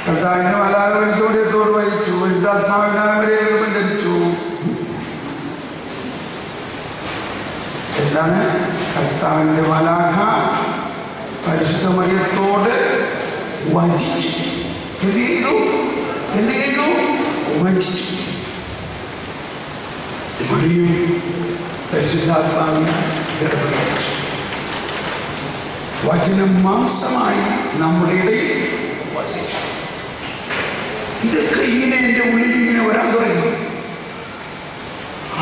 കർത്താവിന്റെ മാലാഖ പരിശോധനത്തോട് വഹിച്ചു. പരിശുദ്ധാത്മാവിനാവരെ ധരിച്ചു. എന്താണ്? കർത്താവിന്റെ മാലാഖ പരിശുദ്ധ മറിയത്തോട് വചിച്ചു. എന്ത് ചെയ്തു? വചിച്ചു. മറിയം പരിശുദ്ധാത്മാവിനെ ഗർഭധരിച്ചു. വചനം മാംസമായി നമ്മുടെ ഇടയിൽ വസിച്ചു. ഇതൊക്കെ ഇങ്ങനെ എൻ്റെ ഉള്ളിൽ ഇങ്ങനെ വരാൻ തുടങ്ങി.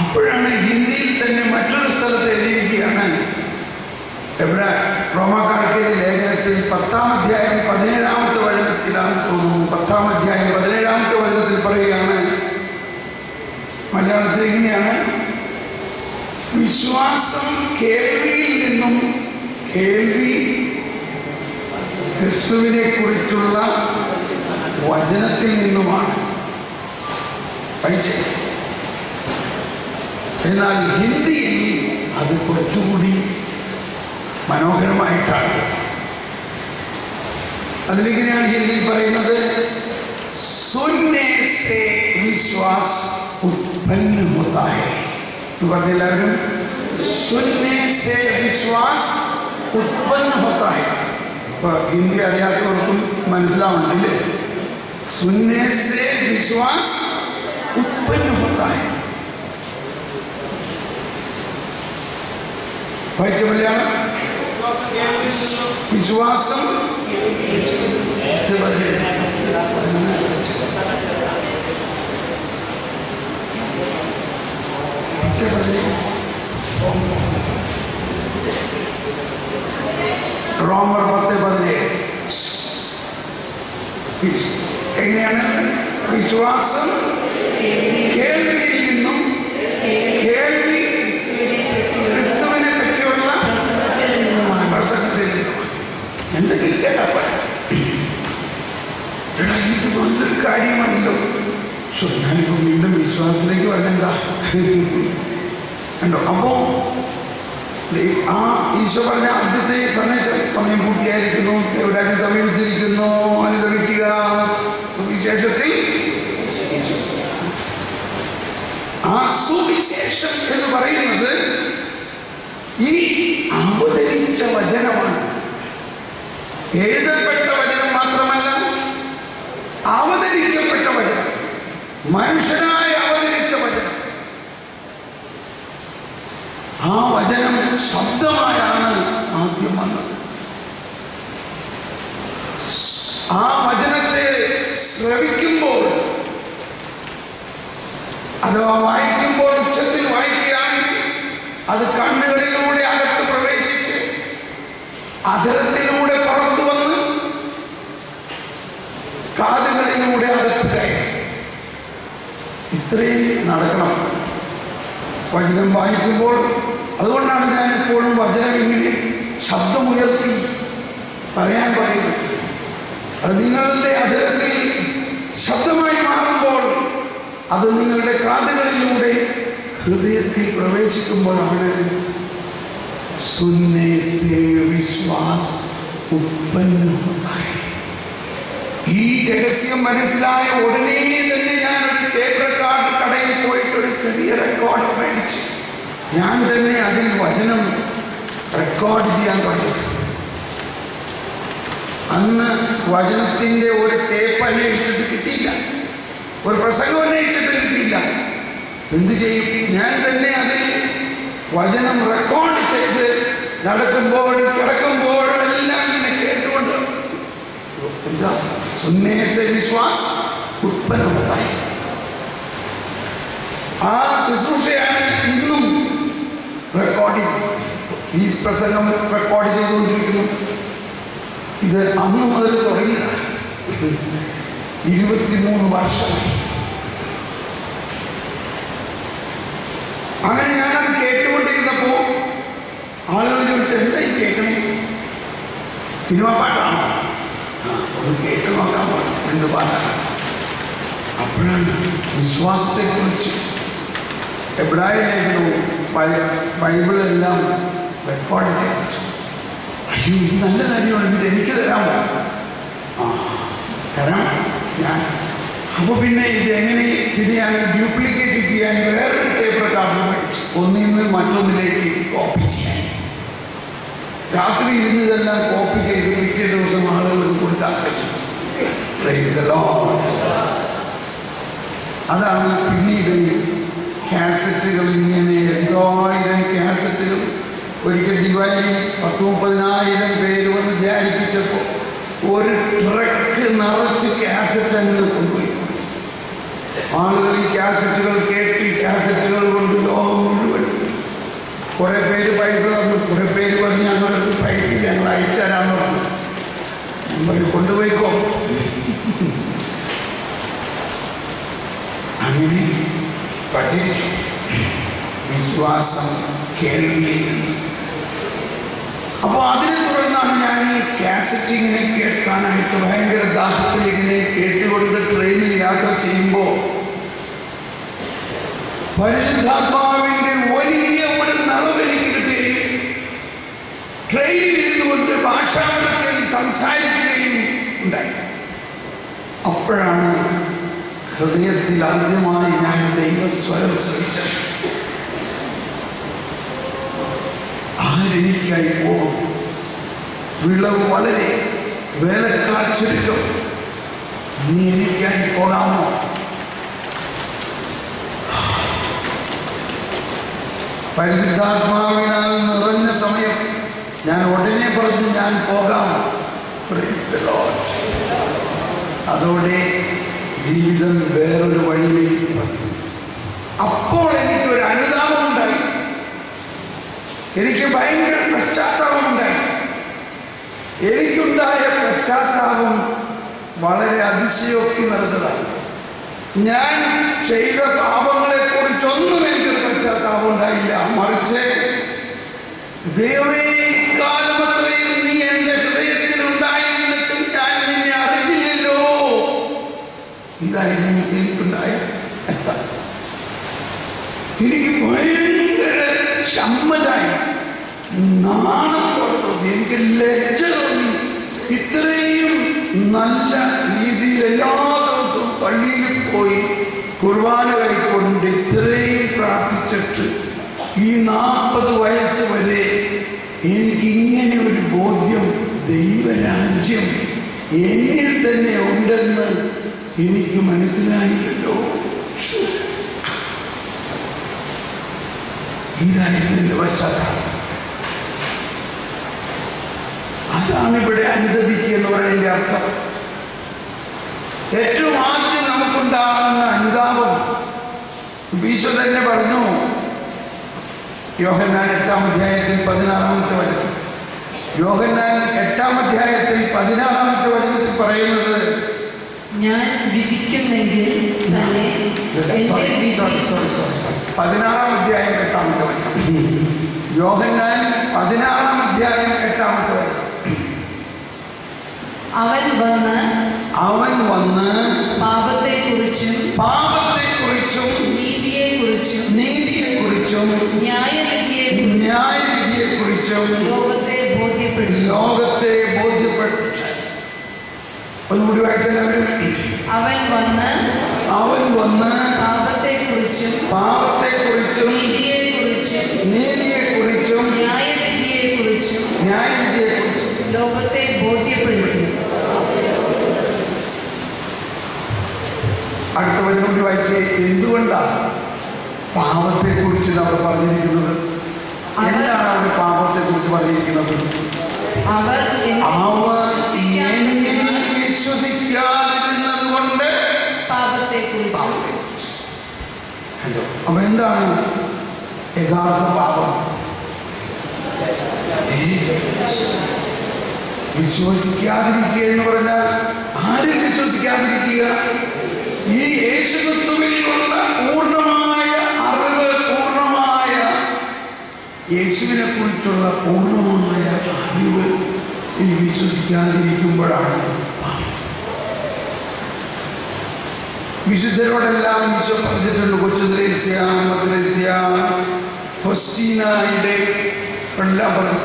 അപ്പോഴാണ് ഹിന്ദിയിൽ തന്നെ മറ്റൊരു സ്ഥലത്ത് എഴുതിയിരിക്കുകയാണ്. റോമാക്കാർക്ക് ലേഖനത്തിൽ 10-ാം അധ്യായം 17-ാമത്തെ വചനത്തിലാണെന്ന് തോന്നുന്നു. 10-ാം അധ്യായം 17-ാമത്തെ വചനത്തിൽ പറയുകയാണ്. മലയാളത്തിൽ ഇങ്ങനെയാണ്: വിശ്വാസം കേൾവിയിൽ നിന്നും, കേൾവി ക്രിസ്തുവിനെ കുറിച്ചുള്ള വചനത്തിൽ നിന്നുമാണ്. വായിച്ചേ. എന്നാൽ ഹിന്ദിയിൽ അത് കുറച്ചുകൂടി മനോഹരമായിട്ടാണ്. അതിലിങ്ങനെയാണ് ഹിന്ദിയിൽ പറയുന്നത്: സുന്നെ സേ വിശ്വാസ് ഉത്പന്ന ഹോതാ ഹൈ. പറഞ്ഞെല്ലാവരും സുന്നെ സേ വിശ്വാസ് ഉത്പന്ന ഹോതാ ഹൈ. ഇപ്പൊ ഹിന്ദി അറിയാത്തവർക്കും മനസ്സിലാവുന്നില്ലേ? സുന്നെ സേ വിശ്വാസ് ഉത്പന്ന ഹോതാ ഹൈ. വായിച്ച മലയാളം: വിശ്വാസം റോമർ 10:17 എങ്ങനെയാണ്? വിശ്വാസം കേൾവിയിൽ നിന്നും, കേൾവി ക്രിസ്തുവിനെ പറ്റിയുള്ള പ്രസംഗത്തിൽ നിന്നും. എന്തെങ്കിലും കേട്ടപ്പോൾ ഇത് നല്ലൊരു കാര്യമാണല്ലോ. ഞാനിപ്പോൾ വീണ്ടും വിശ്വാസത്തിലേക്ക് വരണെന്താ കണ്ടോ? അപ്പോ ആ ഈശോ പറഞ്ഞ ആദ്യത്തെ സന്ദേശം, സമയം പൂർത്തിയായിരിക്കുന്നു, എവിടെയാലും സമീപിച്ചിരിക്കുന്നു, അനുസരിക്കുക, സുവിശേഷത്തിൽ. ആ സുവിശേഷം എന്ന് പറയുന്നത് ഈ അവതരിച്ച വചനമാണ്. എഴുതപ്പെട്ട വചനം മാത്രമല്ല, അവതരിക്കപ്പെട്ട വചനം, മനുഷ്യനായി അവതരിച്ച വചനം. ആ വചനം ശബ്ദമായാണ് ആദ്യം വന്നത്. ആ വചനത്തെ ശ്രവിക്കുമ്പോൾ, അഥവാ വായിക്കുമ്പോൾ, ഉച്ചത്തിൽ വായിക്കുകയാണെങ്കിൽ അത് കണ്ണുകളിലൂടെ അകത്ത് പ്രവേശിച്ച് അധരത്തിലൂടെ പുറത്തു വന്ന് കാതുകളിലൂടെ അകത്ത് കയറി. ഇത്രയും നടക്കണം വചനം വായിക്കുമ്പോൾ. അതുകൊണ്ടാണ് ഞാൻ എപ്പോഴും വചനം ഇങ്ങനെ ശബ്ദമുയർത്തി പറയാൻ പറയുന്നത്. അത് നിങ്ങളുടെ അധരത്തിൽ ശബ്ദമായി മാറുമ്പോൾ അത് നിങ്ങളുടെ കാതുകളിലൂടെ ഹൃദയത്തിൽ പ്രവേശിക്കുമ്പോഴാണ് സുന്നെ സേ വിശ്വാസ് ഉത്പന്ന ഹോതാ ഹൈ. ഈ രഹസ്യം മനസ്സിലായ ഉടനെ തന്നെ ഞാൻ ഒരു ടേപ്പ് റെക്കോർഡ് കടയിൽ പോയിട്ട് ഒരു ചെറിയ റെക്കോർഡ് മേടിച്ച് ഞാൻ തന്നെ അതിൽ വചനം റെക്കോർഡ് ചെയ്യാൻ തുടങ്ങി. അന്ന് വചനത്തിൻ്റെ ഒരു ടേപ്പ് അന്വേഷിച്ചിട്ട് കിട്ടിയില്ല, ഒരു പ്രസംഗം അന്വേഷിച്ചിട്ട് കിട്ടിയില്ല. എന്തു ചെയ്യും? ഞാൻ തന്നെ അതിൽ വചനം റെക്കോർഡ് ചെയ്ത് നടക്കുമ്പോഴും കിടക്കുമ്പോഴും എല്ലാം ഇങ്ങനെ കേട്ടുകൊണ്ട് എന്താ സുന്നെ സേ വിശ്വാസ് ഉത്പന്ന ഹോതാ ഹൈ. ആ ശുശ്രൂഷയാണ് ഇന്നും റെക്കോർഡിങ്. ഈ പ്രസംഗം റെക്കോർഡ് ചെയ്തുകൊണ്ടിരിക്കുന്നു. ഇത് അന്ന് മുതൽ തുടങ്ങിയതാണ്. 23 വർഷമായി. അങ്ങനെ ഞാനത് കേട്ടുകൊണ്ടിരുന്നപ്പോൾ ആളുകൾ ചോദിച്ചു, എന്താ ഈ കേൾക്കണേ? സിനിമ പാട്ടാണോ? ഒന്ന് കേട്ട് നോക്കാൻ പാടും എന്ത് പാട്ടാണ്. അപ്പോഴാണ് വിശ്വാസത്തെക്കുറിച്ച് എബ്രായ ലേഖനവും ബൈബിളെല്ലാം റെക്കോർഡ് ചെയ്തിട്ട്, അയ്യോ ഇത് നല്ല കാര്യമാണ്, ഇത് എനിക്ക് തരാമോ? തരാം. അപ്പോൾ പിന്നെ ഇതെങ്ങനെ പിന്നെ ഞാൻ ഡ്യൂപ്ലിക്കേറ്റ് ചെയ്യാൻ വേറൊരു ടേപ്പ് റെക്കോർഡർ മേടിച്ചു, ഒന്നിൽ നിന്ന് മറ്റൊന്നിലേക്ക് കോപ്പി ചെയ്യാൻ. രാത്രി ഇരുന്ന് ഇതെല്ലാം കോപ്പി ചെയ്ത് പിറ്റേ ദിവസം ആളുകൾക്ക് കൊടുക്കാൻ പറ്റും. Praise the Lord. അതാണ് പിന്നീട് കാസറ്റുകൾ, ഇങ്ങനെ 1000 കാസറ്റുകൾ. ഒരിക്കൽ ഡിവൈൻ 10,000-30,000 പേര് വന്ന് ധ്യാനിപ്പിച്ചപ്പോൾ ഒരു ട്രക്ക് നിറച്ച് കാസറ്റ് അങ്ങനെ കൊണ്ടുപോയി. ആളുകൾ ഈ കാസറ്റുകൾ കേട്ട് കാസറ്റുകൾ കൊണ്ട് ലോകം മുഴുവൻ. കുറെ പേര് പൈസ തന്നു, കുറെ പേര് പറഞ്ഞ് ഞങ്ങൾക്ക് പൈസ ഞങ്ങൾ അയച്ചു തരാമെന്ന് പറഞ്ഞു. നമ്മൾ കൊണ്ടുപോയിക്കോ. അങ്ങനെ പഠിച്ചു. വിശ്വാസം കേൾവിയിൽ നിന്ന്. അപ്പോൾ അതിനെ തുടർന്നാണ് ഞാൻ ഈ കാസറ്റ് ഇങ്ങനെ കേൾക്കാനായിട്ട് ഭയങ്കര ദാഹത്തിൽ ഇങ്ങനെ കേട്ടുകൊണ്ട് ട്രെയിനിൽ യാത്ര ചെയ്യുമ്പോൾ പരിശുദ്ധാത്മാവിൻ്റെ വലിയ ഒരു നിറവ് എനിക്ക് കിട്ടുകയും ട്രെയിനിൽ ഇരുന്നുകൊണ്ട് ഭാഷാന്തരത്തിൽ സംസാരിക്കുകയും ഉണ്ടായി. അപ്പോഴാണ് ഹൃദയത്തിൽ ആദ്യമായി ഞാൻ ദൈവസ്വരം ശ്രമിച്ചത്. ആരെനിക്കായി പോകും? വിളവ് വളരെ, വേലക്കാർ ചുരുക്കം. നീ എനിക്കായി പോകാമോ? പരിശുദ്ധാത്മാവിനാൽ നിറഞ്ഞ സമയം ഞാൻ ഉടനെ പറഞ്ഞു, ഞാൻ പോകാം. അതോടെ ജീവിതം വേറൊരു വഴിയിലേക്ക് വന്നു. അപ്പോൾ എനിക്കൊരു അനുതാപം ഉണ്ടായി. എനിക്ക് ഭയങ്കര പശ്ചാത്താപമുണ്ടായി. എനിക്കുണ്ടായ പശ്ചാത്താപം വളരെ അതിശയോക്തി നിറഞ്ഞതാണ്. ഞാൻ ചെയ്ത പാപങ്ങളെ കുറിച്ചൊന്നും എനിക്കൊരു പശ്ചാത്താപം ഉണ്ടായില്ല. മറിച്ച് ദൈവമേ, കാലമത്രയും നീ എൻ്റെ ഹൃദയത്തിൽ ഉണ്ടായിരുന്നിട്ടും ഞാൻ നിന്നെ അറിഞ്ഞില്ലല്ലോ. ഇതായിരുന്നു എനിക്കുണ്ടായ. എനിക്ക് ഭയങ്കര സമ്മതായി, നാണത്തോടെ എനിക്ക് ലജ്ജ തോന്നി. ഇത്രയും നല്ല രീതിയിൽ എല്ലാ ദിവസവും പള്ളിയിൽ പോയി കുർബാന കൈക്കൊണ്ട് ഇത്രയും പ്രാർത്ഥിച്ചിട്ട് ഈ 40 വയസ്സ് വരെ എനിക്കിങ്ങനെ ഒരു ബോധ്യം, ദൈവരാജ്യം എന്നിൽ തന്നെ ഉണ്ടെന്ന് എനിക്ക് മനസ്സിലായില്ലല്ലോ. ഇതായിരുന്നു എൻ്റെ പശ്ചാത്തലം. അതാണ് ഇവിടെ അനുദപിക്കുക എന്ന് പറയുന്നതിൻ്റെ അർത്ഥം. ഏറ്റവും ആദ്യം നമുക്കുണ്ടാകുന്ന അനുതാപം ഈശോ തന്നെ പറഞ്ഞു. യോഹന്നാൻ 8-ാം അധ്യായത്തിൽ 16-ാമത്തെ വചനം. യോഹന്നാൻ 8-ാം അധ്യായത്തിൽ 16-ാമത്തെ വചനത്തിൽ പറയുന്നത്, ഞാൻ വിധിക്കുന്നെങ്കിൽ തന്നെ 16-ാം അധ്യായം 8-ാമത്തെ വചനം. യോഹന്നാൻ 16-ാം അധ്യായം 8-ാമത്തെ വചനം. അവൻ വന്ന് പാപത്തെക്കുറിച്ചും നീതിയെക്കുറിച്ചും ന്യായവിധിയെക്കുറിച്ചും ലോകത്തെ ബോധ്യപ്പെട്ടു. ഒന്നുകൂടി വായിച്ചാൽ, അവൻ വന്ന് പാപത്തെക്കുറിച്ചും നീതിയെക്കുറിച്ചും ന്യായവിധിയെക്കുറിച്ചും ലോകത്തെ ബോധ്യപ്പെടുത്തി. അടുത്ത വചനം കൂടി വായിച്ച്. എന്തുകൊണ്ടാണ് പാപത്തെക്കുറിച്ച് നമ്മൾ പറഞ്ഞിരിക്കുന്നത്? എന്താണ് അവർ പാപത്തെക്കുറിച്ച് പറഞ്ഞിരിക്കുന്നത്? അവർ വിശ്വസിക്കാതിരുന്നത് കൊണ്ട് പാപത്തെക്കുറിച്ച്. അപ്പൊ എന്താണ് യഥാർത്ഥ പാപം? വിശ്വസിക്കാതിരിക്കുക എന്ന് പറഞ്ഞാൽ ആരും വിശ്വസിക്കാതിരിക്കുക. ഈ യേശുക്രിസ്തുവിലുള്ള പൂർണ്ണമായ അറിവ്, പൂർണ്ണമായ യേശുവിനെ കുറിച്ചുള്ള പൂർണ്ണമായ അറിവ് ഈ വിശ്വസിക്കാതിരിക്കുമ്പോഴാണ്. വിശുദ്ധരോടെല്ലാം ഈശോ പറഞ്ഞിട്ടുണ്ട്. കൊച്ചു ത്രേസ്യ, മദ്രസ്യ, ഫസ്റ്റീനയുടെ എല്ലാം പറഞ്ഞു,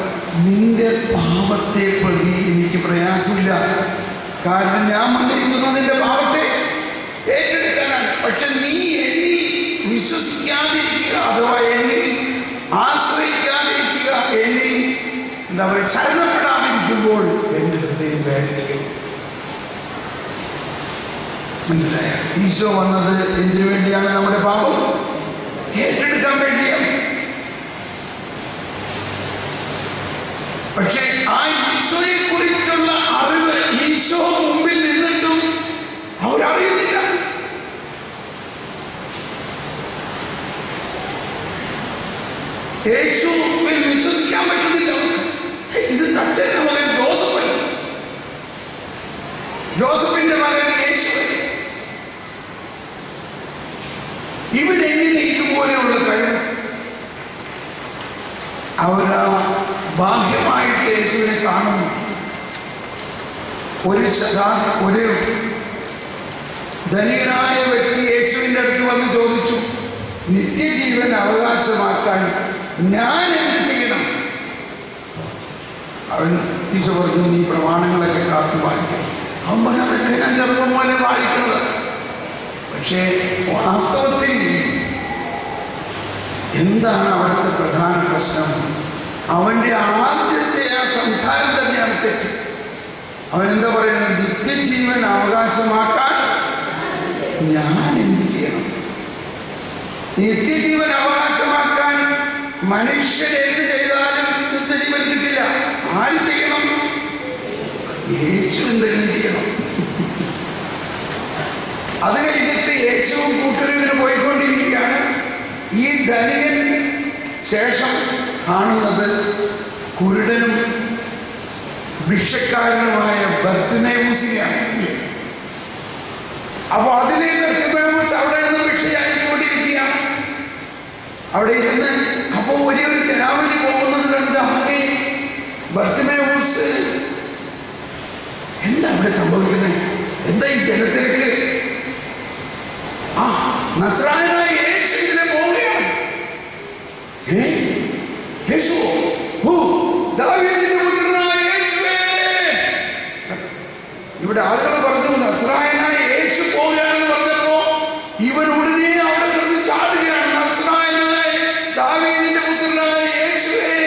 നിന്റെ പാപത്തെ പ്രതി എനിക്ക് പ്രയാസമില്ല. കാരണം ഞാൻ വന്നിരിക്കുന്നത് നിന്റെ പാപത്തെ ഏറ്റെടുക്കാനാണ്. പക്ഷെ നീ എന്നിൽ വിശ്വസിക്കാതിരിക്കുക, അഥവാ എന്നിൽ ആശ്രയിക്കാതിരിക്കുക, എന്നിൽ എന്താ പറയുക ശരണപ്പെടാതിരിക്കുമ്പോൾ എൻ്റെ ഹൃദയം വേദനിക്കും. മനസ്സിലായ? ഈശോ വന്നത് എന്തിനു വേണ്ടിയാണ്? നമ്മുടെ പാപം ഏറ്റെടുക്കാൻ വേണ്ടിയാണ്. പക്ഷെ ആ ഈശോയെ കുറിച്ചുള്ള അറിവ് ഈശോ മുമ്പിൽ നിന്നിട്ടും അവരറിയുന്നില്ല. യേശുവിൽ വിശ്വസിക്കാൻ പറ്റുന്നില്ല. ഇത് തച്ചന്റെ മകൻ ജോസഫ്, ജോസഫിന്റെ മകൻ യേശു, ഇവരെങ്ങനെ ഇതുപോലെയുള്ള കഴിവ്? അവരാ ബാഹ്യമായിട്ട് യേശുവിനെ കാണുന്നു. ഒരു ധനികനായ വ്യക്തി യേശുവിൻ്റെ അടുത്ത് വന്ന് ചോദിച്ചു, നിത്യജീവൻ അവകാശമാക്കാൻ ഞാൻ എന്ത് ചെയ്യണം? അവൻ ഈശോ പറഞ്ഞു, നീ പ്രമാണങ്ങളൊക്കെ കാത്തു വായിക്കണം. അവൻ പറഞ്ഞു, അതൊക്കെ ഞാൻ ചെറുപ്പം പോലെ വായിക്കുന്നത്. പക്ഷേ വാസ്തവത്തിൽ എന്താണ് അവിടുത്തെ പ്രധാന പ്രശ്നം? അവൻ്റെ ആദ്യത്തെ ആ സംസാരം തന്നെയാണ് തെറ്റ്. അവനെന്താ പറയുന്നത്? നിത്യജീവൻ അവകാശമാക്കാൻ ഞാൻ എന്ത് ചെയ്യണം? നിത്യജീവൻ അവകാശമാക്കാൻ മനുഷ്യൻ എന്ത് ചെയ്താലും നിത്യജീവൻ കിട്ടില്ല. ആര് ചെയ്യണം? യേശു എന്തെങ്കിലും ചെയ്യണം. അത് കഴിഞ്ഞിട്ട് യേശുവും കൂട്ടരിങ്ങനെ പോയിക്കൊണ്ടിരിക്കുകയാണ്. ഈ ധനികൻ ശേഷം കാണുന്നത് കുരുടനും ഭിക്ഷക്കാരനുമായ ബർത്തിമേവൂസിനെയാണ്. അപ്പൊ അതിലെ ബർത്തിമേവൂസ് അവിടെ നിന്ന് ഭിക്ഷയായിക്കൊണ്ടിരിക്കുകയാണ്. അവിടെ ഇരുന്ന് അപ്പൊ വലിയൊരു ജനാവലി പോകുന്നത് കണ്ട് ആകെ ബർത്തിമേവൂസ്, എന്താ അവിടെ സംഭവിക്കുന്നത്? എന്താ ഈ ജനത്തിലേക്ക്? നസ്രായനായ യേശു ഇതിലെ പോവുകയാണ്. യേശുവോ? ദാവീദിന്റെ പുത്രനായ യേശുവേ! ഇവിടെ ആളുകൾ പറഞ്ഞു നസ്രായനായ യേശു പോവുകയാണെന്ന് പറഞ്ഞപ്പോ ഇവൻ ഉടനെ അവിടെ കിടന്ന് ചാടുകയാണ്. നസ്രായനായ ദാവീദിന്റെ പുത്രനായ യേശുവേ!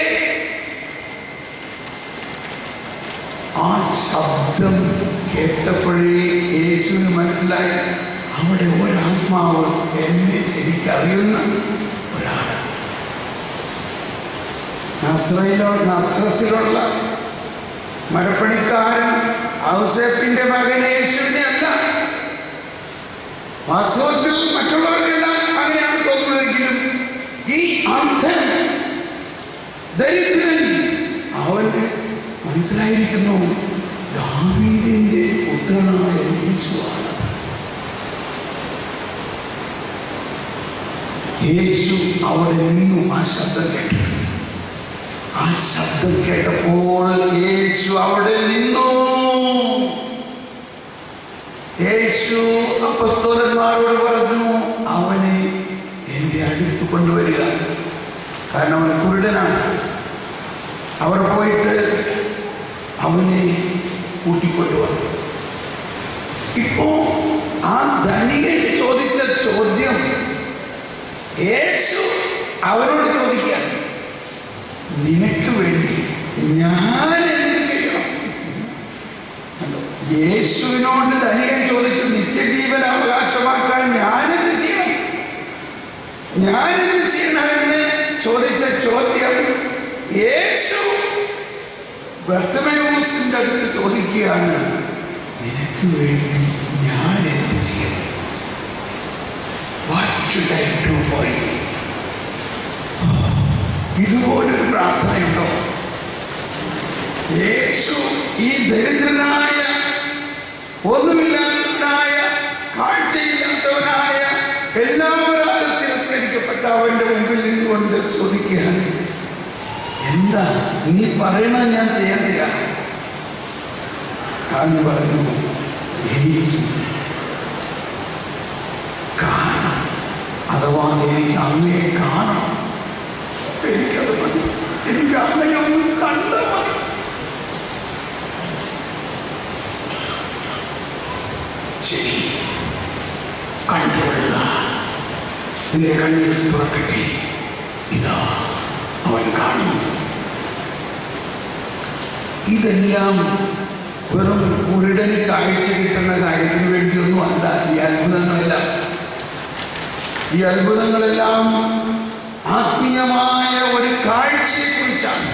ആ ശബ്ദം കേട്ടപ്പോഴേ യേശുവിന് മനസ്സിലായി, അവിടെ ഒരാത്മാവ് എന്നെ ശരിക്കറിയുന്ന ഒരാൾ. നസ്രസിലുള്ള മരപ്പണിക്കാരൻ ഔസേപ്പിന്റെ മകൻ യേശുവിനെ അല്ല. വാസ്തവത്തിൽ മറ്റുള്ളവർക്കെല്ലാം അങ്ങനെയാണ് തോന്നുന്നതെങ്കിലും ഈ അന്ധൻ ദരിദ്രൻ അവന് മനസ്സിലായിരിക്കുന്നു, ദാവീദിന്റെ പുത്രനായ യേശുവാണ്. യേശു അവിടെ നിന്നു ആ ശബ്ദം കേട്ടു. ആ ശബ്ദം കേട്ടപ്പോൾ യേശു അവിടെ നിന്നു. യേശു അപ്പസ്തോലന്മാരോട് പറഞ്ഞു, അവനെ എൻ്റെ അടുത്ത് കൊണ്ടുവരിക. കാരണം അവൻ കുരുടനാണ്. അവർ പോയിട്ട് അവനെ കൂട്ടിക്കൊണ്ടുവന്നു. ഇപ്പോ ആ ധനികൻ ചോദിച്ച ചോദ്യം യേശു അവരോട് ചോദിക്കുകയാണ്, നിനക്ക് വേണ്ടി ഞാൻ എന്ത് ചെയ്യണം? യേശുവിനോട് ധനികൻ ചോദിച്ചു, നിത്യജീവൻ അവകാശമാക്കാൻ ഞാനെന്ത് ചെയ്യണം? ഞാനെന്ത് ചെയ്യണമെന്ന് ചോദിച്ച ചോദ്യം യേശു ബർത്തിമേവൂസിന്റെ അടുത്ത് ചോദിക്കുകയാണ്, നിനക്ക് വേണ്ടി ഞാൻ എന്ത് ചെയ്യണം? What should I do for you? ഇതുപോലൊരു പ്രാർത്ഥനയുണ്ടോ? യേശു ഈ ദരിദ്രനായ, ഒന്നുമില്ലാത്തവനായ, കാഴ്ചയില്ലാത്തവനായ, എല്ലാവരും തിരസ്കരിക്കപ്പെട്ട അവന്റെ മുമ്പിൽ നിന്നുകൊണ്ട് ചോദിക്കുകയാണ്, എന്താ നീ പറയണത്? ഞാൻ ചെയ്യാൻ തയ്യാറാണ്. അവൻ പറഞ്ഞു, എനിക്ക് കാണണം, അഥവാ എനിക്ക് അങ്ങയെ കാണണം. എനിക്കത് മതി. എനിക്ക് അങ്ങയെ ഒന്ന് കണ്ടാൽ മതി. ശരി, നിന്റെ കണ്ണീർ തുറക്കട്ടെ, ഇതാ അവൻ കാണുന്നു. ഇതെല്ലാം വെറും കുരുടന് കാഴ്ച കിട്ടുന്ന കാര്യത്തിന് വേണ്ടിയൊന്നും അല്ല ഈ അത്ഭുതങ്ങളെല്ലാം. ഈ അത്ഭുതങ്ങളെല്ലാം ആത്മീയമായ ഒരു കാഴ്ചയെക്കുറിച്ചാണ്.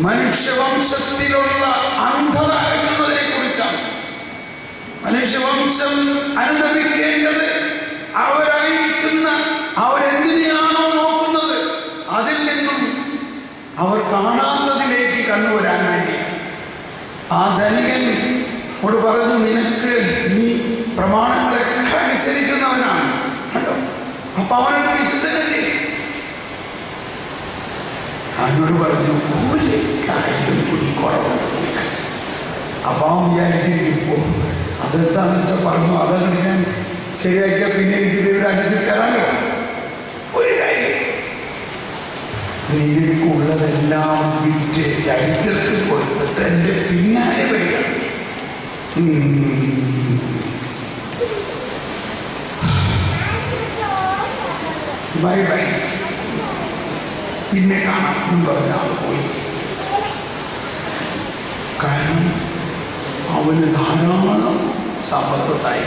മനുഷ്യവംശത്തിലുള്ള അന്ധത എന്നതിനെ കുറിച്ചാണ്. മനുഷ്യവംശം അനുഭവിക്കേണ്ടത് അവരായിരിക്കുന്ന അവരെന്തിനെയാണോ നോക്കുന്നത് അതിൽ നിന്നും അവർ കാണാത്തതിലേക്ക് കണ്ണുവരാൻ വേണ്ടിയാണ്. ആ ധനികൻ ഓട് പറഞ്ഞു, നിനക്ക് നീ പ്രമാണങ്ങളൊക്കെ അനുസരിക്കുന്നവനാണ് കേട്ടോ, അപ്പൊ അവനൊരു വിശുദ്ധനല്ലേ. അവനോട് പറഞ്ഞു, ഒരു കാര്യം കൂടി കുറവുണ്ട് നിനക്ക്. അപ്പൊ അവൻ വിചാരിച്ചിരിക്കുമ്പോ അതെന്താന്ന് വെച്ചാൽ പറഞ്ഞു, അതങ്ങനെ ഞാൻ ശരിയാക്കിയാൽ പിന്നെ എനിക്ക് ദൈവരാജ്യത്തിൽ കയറാനോ. ഒരു കാര്യം, നിനക്കുള്ളതെല്ലാം വിറ്റ് ദരിദ്രർക്ക് കൊടുത്തിട്ട് എൻ്റെ പിന്നാലെ വരിക. ബൈ ബൈ, പിന്നെ കാണാം എന്ന് പറഞ്ഞ ആൾ പോയി. കാരണം അവന് ധാരാളം സമ്പത്തായി.